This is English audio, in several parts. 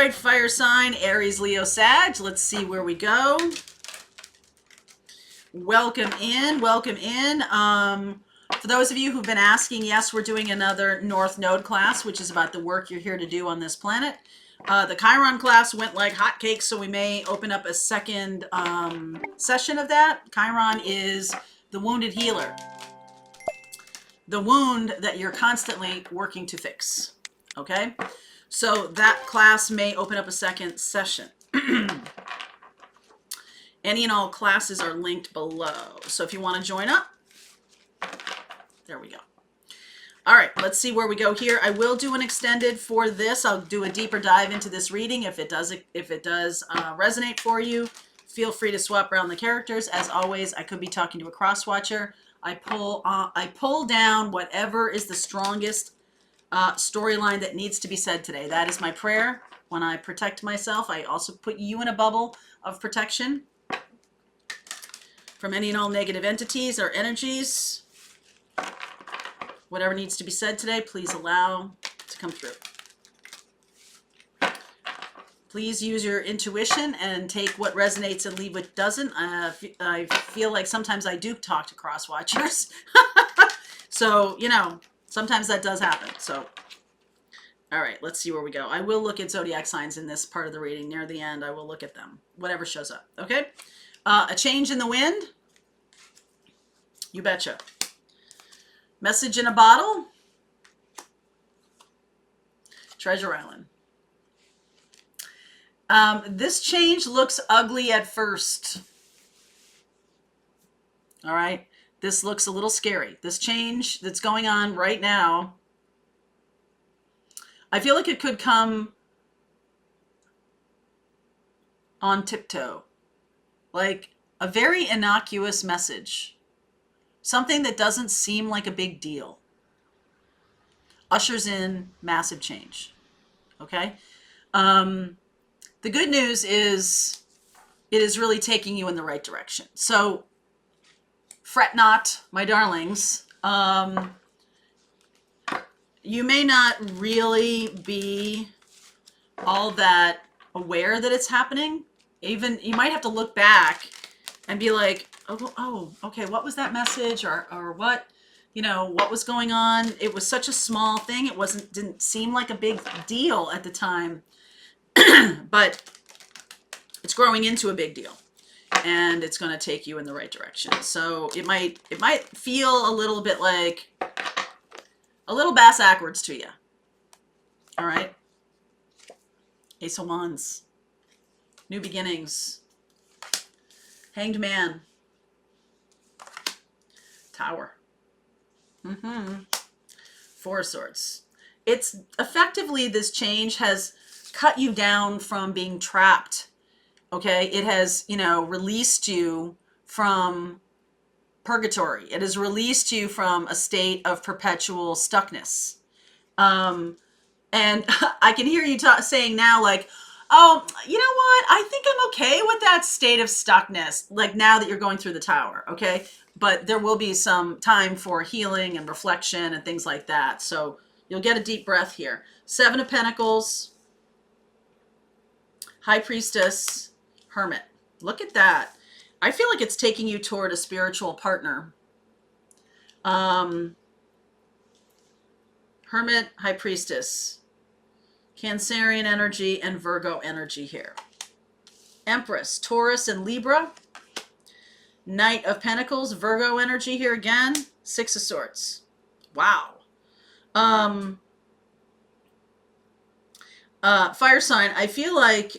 right, fire sign, Aries, Leo, Sag. Let's see where we go. Welcome in, welcome in. For those of you who've been asking, yes, we're doing another North Node class, which is about the work you're here to do on this planet. The Chiron class went like hotcakes, so we may open up a second session of that. Chiron is the wounded healer. The wound that you're constantly working to fix. Okay? So that class may open up a second session. Any and all classes are linked below. So if you want to join up, there we go. All right, let's see where we go here. I will do an extended for this. I'll do a deeper dive into this reading. If it does resonate for you, feel free to swap around the characters. As always, I could be talking to a cross watcher. I pull down whatever is the strongest storyline that needs to be said today. That is my prayer. When I protect myself, I also put you in a bubble of protection from any and all negative entities or energies. Whatever needs to be said today, please allow to come through. Please use your intuition and take what resonates and leave what doesn't. I feel like sometimes I do talk to cross watchers. So, you know, sometimes that does happen. So, all right, let's see where we go. I will look at zodiac signs in this part of the reading. Near the end, I will look at them. Whatever shows up, okay? A change in the wind? You betcha. Message in a bottle? Treasure Island. This change looks ugly at first. All right? This looks a little scary. This change that's going on right now, I feel like it could come on tiptoe. Like a very innocuous message. Something that doesn't seem like a big deal. Ushers in massive change. Okay? The good news is it is really taking you in the right direction. So, fret not, my darlings. You may not really be all that aware that it's happening. Even you might have to look back and be like, oh, okay, what was that message, or what, you know, what was going on? It was such a small thing. It didn't seem like a big deal at the time, but it's growing into a big deal. And it's going to take you in the right direction. So it might feel a little bit like a little bass backwards to you. All right. Ace of Wands. New beginnings. Hanged Man. Tower. Four of Swords. It's effectively, this change has cut you down from being trapped. Okay, it has, you know, released you from purgatory. It has released you from a state of perpetual stuckness. And I can hear you saying now, like, oh, you know what? I think I'm okay with that state of stuckness, like now that you're going through the tower, okay? But there will be some time for healing and reflection and things like that. So you'll get a deep breath here. Seven of Pentacles, High Priestess, Hermit. Look at that. I feel like it's taking you toward a spiritual partner. Hermit, High Priestess, Cancerian energy, and Virgo energy here. Empress, Taurus, and Libra. Knight of Pentacles, Virgo energy here again. Six of Swords. Wow. Fire sign, I feel like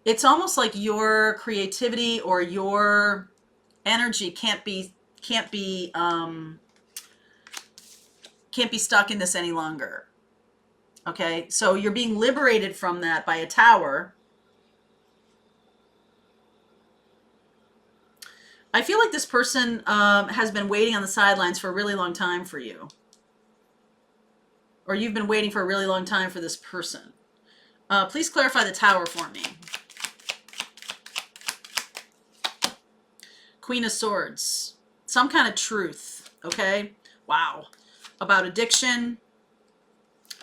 it's almost like your creativity or your energy can't be stuck in this any longer. Okay, so you're being liberated from that by a tower. I feel like this person has been waiting on the sidelines for a really long time for you. Or you've been waiting for a really long time for this person. Please clarify the tower for me. Queen of Swords. Some kind of truth, okay? Wow. About addiction.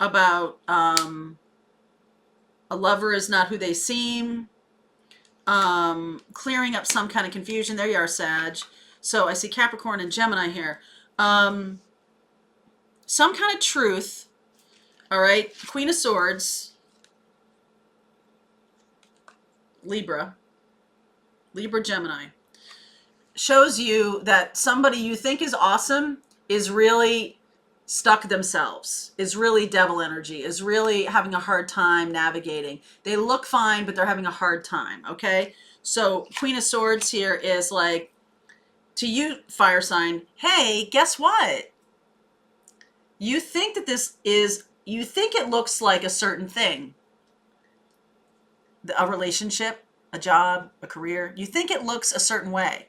about a lover is not who they seem, clearing up some kind of confusion. There you are, Sag. So I see Capricorn and Gemini here. Some kind of truth. All right. Queen of Swords. Libra, Gemini. Shows you that somebody you think is awesome is really stuck themselves, is really devil energy, is really having a hard time navigating. They look fine, but they're having a hard time, okay? So Queen of Swords here is like, to you, fire sign, hey, guess what? You think that you think it looks like a certain thing. A relationship, a job, a career. You think it looks a certain way.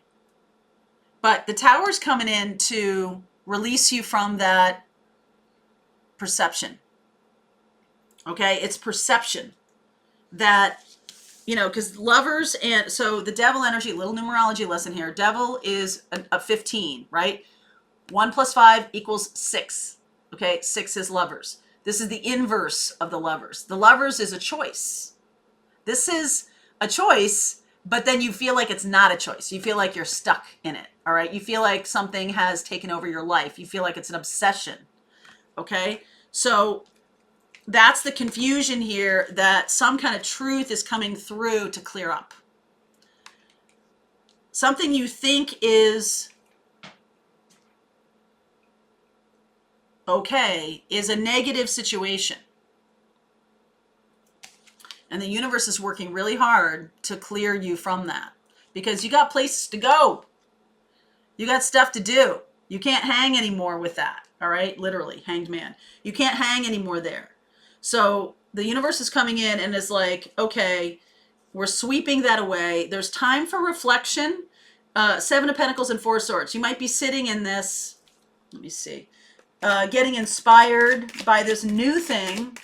But the Tower's coming in to release you from that perception. Okay? It's perception that, because lovers, and so the devil energy, little numerology lesson here. Devil is a 15, right? 1 + 5 = 6. Okay? 6 is lovers. This is the inverse of the lovers. The lovers is a choice. This is a choice, but then you feel like it's not a choice. You feel like you're stuck in it, all right? You feel like something has taken over your life. You feel like it's an obsession, okay? So that's the confusion here, that some kind of truth is coming through to clear up. Something you think is okay is a negative situation. And the universe is working really hard to clear you from that, because you got places to go. You got stuff to do. You can't hang anymore with that. All right. Literally, hanged man. You can't hang anymore there. So the universe is coming in and is like, okay, we're sweeping that away. There's time for reflection. 7 of Pentacles and 4 of Swords. You might be sitting in this, let me see, getting inspired by this new thing.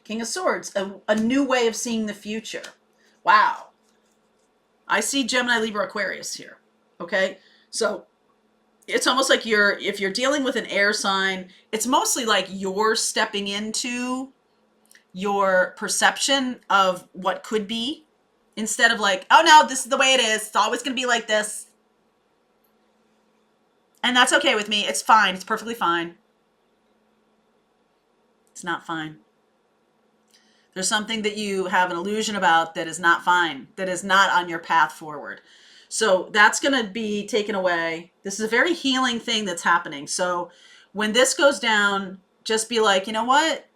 King of Swords, a new way of seeing the future. Wow. I see Gemini, Libra, Aquarius here. Okay? So it's almost like if you're dealing with an air sign, it's mostly like you're stepping into your perception of what could be, instead of like, oh no, this is the way it is. It's always going to be like this. And that's okay with me. It's fine. It's perfectly fine. It's not fine. There's something that you have an illusion about that is not fine, that is not on your path forward. So that's going to be taken away. This is a very healing thing that's happening. So when this goes down, just be like, you know what?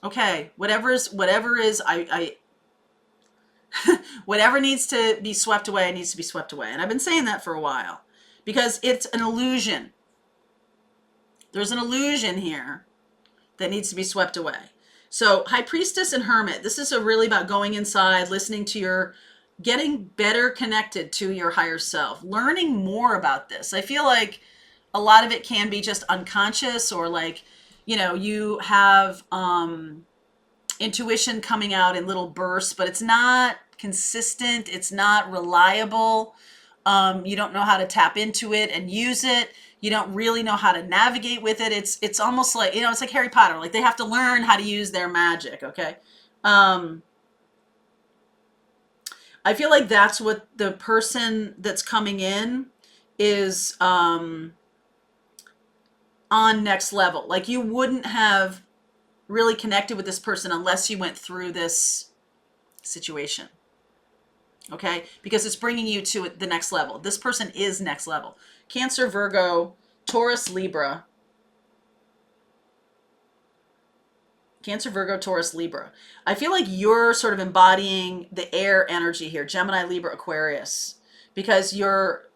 Okay, whatever is, I whatever needs to be swept away needs to be swept away. And I've been saying that for a while, because it's an illusion. There's an illusion here that needs to be swept away. So High Priestess and Hermit, this is really about going inside, listening to getting better connected to your higher self, learning more about this. I feel like a lot of it can be just unconscious, or like, you have intuition coming out in little bursts, but it's not consistent. It's not reliable. You don't know how to tap into it and use it. You don't really know how to navigate with it. It's almost like, it's like Harry Potter. Like, they have to learn how to use their magic, okay? I feel like that's what the person that's coming in is on next level. Like, you wouldn't have really connected with this person unless you went through this situation. Okay? Because it's bringing you to the next level. This person is next level. Cancer, Virgo, Taurus, Libra. Cancer, Virgo, Taurus, Libra. I feel like you're sort of embodying the air energy here. Gemini, Libra, Aquarius. Because you're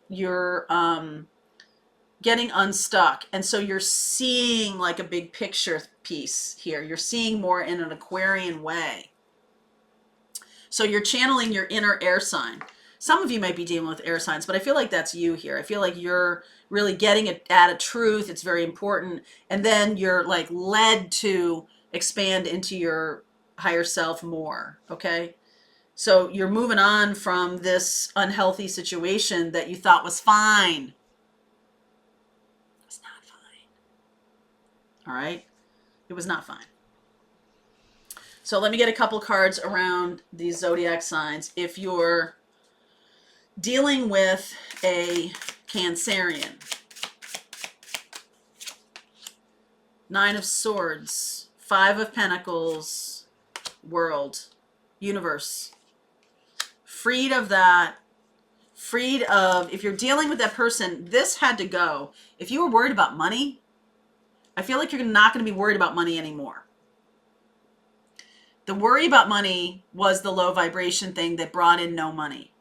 getting unstuck. And so you're seeing like a big picture piece here. You're seeing more in an Aquarian way. So you're channeling your inner air sign. Some of you might be dealing with air signs, but I feel like that's you here. I feel like you're really getting at a truth. It's very important. And then you're like led to expand into your higher self more. Okay. So you're moving on from this unhealthy situation that you thought was fine. It's All right? It was not fine. So let me get a couple cards around these zodiac signs. If you're dealing with a Cancerian, Nine of Swords, Five of Pentacles, World, Universe. Freed of that. Freed of, if you're dealing with that person, this had to go. If you were worried about money, I feel like you're not going to be worried about money anymore. The worry about money was the low vibration thing that brought in no money.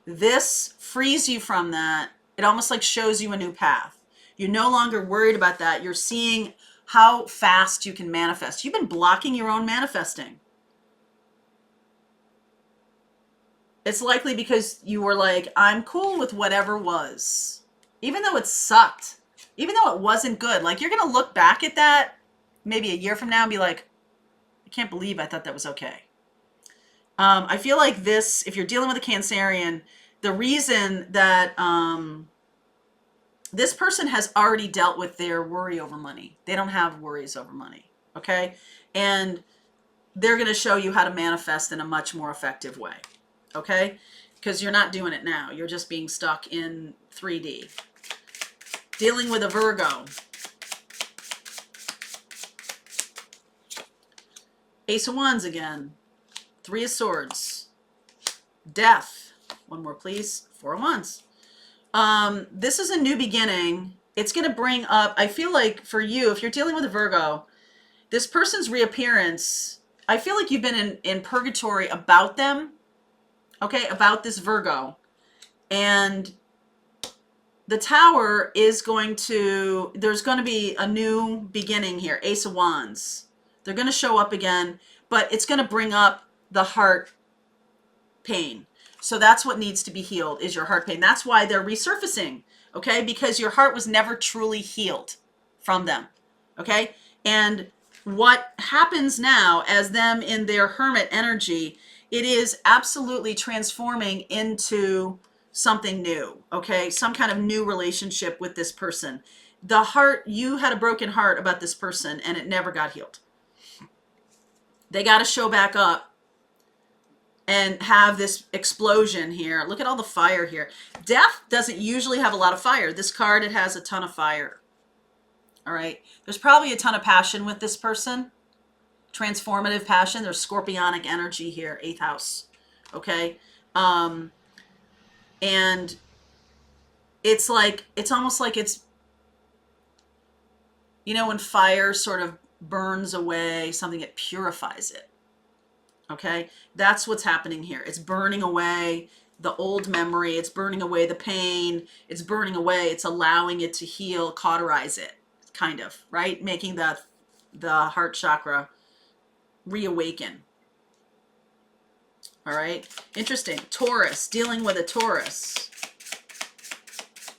This frees you from that. It almost like shows you a new path. You're no longer worried about that. You're seeing how fast you can manifest. You've been blocking your own manifesting. It's likely because you were like, I'm cool with whatever was. Even though it sucked. Even though it wasn't good. Like, you're going to look back at that maybe a year from now and be like, I can't believe I thought that was okay. I feel like this, if you're dealing with a Cancerian, the reason that this person has already dealt with their worry over money. They don't have worries over money, okay? And they're going to show you how to manifest in a much more effective way, okay? Because you're not doing it now. You're just being stuck in 3D. Dealing with a Virgo. Ace of Wands again. Three of Swords. Death. One more, please. Four of Wands. This is a new beginning. It's going to bring up, I feel like for you, if you're dealing with a Virgo, this person's reappearance, I feel like you've been in purgatory about them, okay, about this Virgo. And the Tower is going to, there's going to be a new beginning here. Ace of Wands. They're going to show up again, but it's going to bring up the heart pain. So that's what needs to be healed, is your heart pain. That's why they're resurfacing, okay? Because your heart was never truly healed from them, okay? And what happens now as them in their hermit energy, it is absolutely transforming into something new, okay? Some kind of new relationship with this person. The heart, you had a broken heart about this person and it never got healed. They got to show back up and have this explosion here. Look at all the fire here. Death doesn't usually have a lot of fire. This card, it has a ton of fire. All right. There's probably a ton of passion with this person. Transformative passion. There's scorpionic energy here. 8th house. Okay. And it's like, it's almost like it's, you know, when fire sort of burns away something, it purifies it. Okay, that's what's happening here. It's burning away the old memory. It's burning away the pain. It's burning away. It's allowing it to heal, cauterize it, kind of, right? Making the heart chakra reawaken. All right, interesting. Taurus, dealing with a Taurus.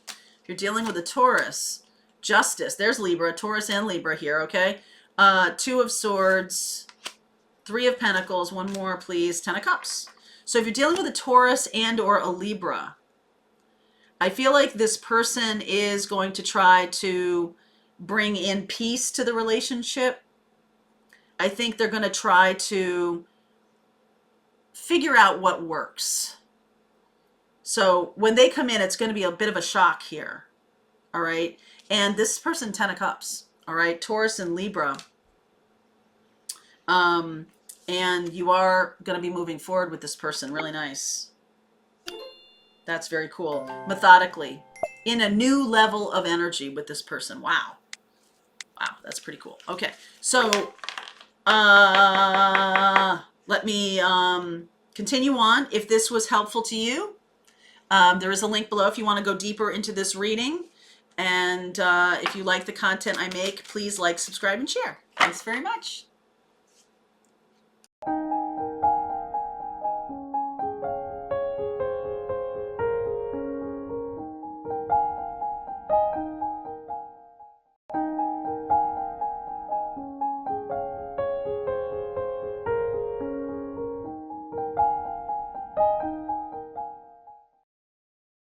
If you're dealing with a Taurus, Justice. There's Libra, Taurus and Libra here, okay? 2 of Swords. 3 of Pentacles, one more, please. 10 of Cups. So if you're dealing with a Taurus and or a Libra, I feel like this person is going to try to bring in peace to the relationship. I think they're going to try to figure out what works. So when they come in, it's going to be a bit of a shock here. All right. And this person, 10 of Cups. All right. Taurus and Libra. And you are going to be moving forward with this person. Really nice. That's very cool. Methodically. In a new level of energy with this person. Wow. Wow. That's pretty cool. Okay. So, let me continue on. If this was helpful to you, there is a link below if you want to go deeper into this reading. And if you like the content I make, please like, subscribe, and share. Thanks very much.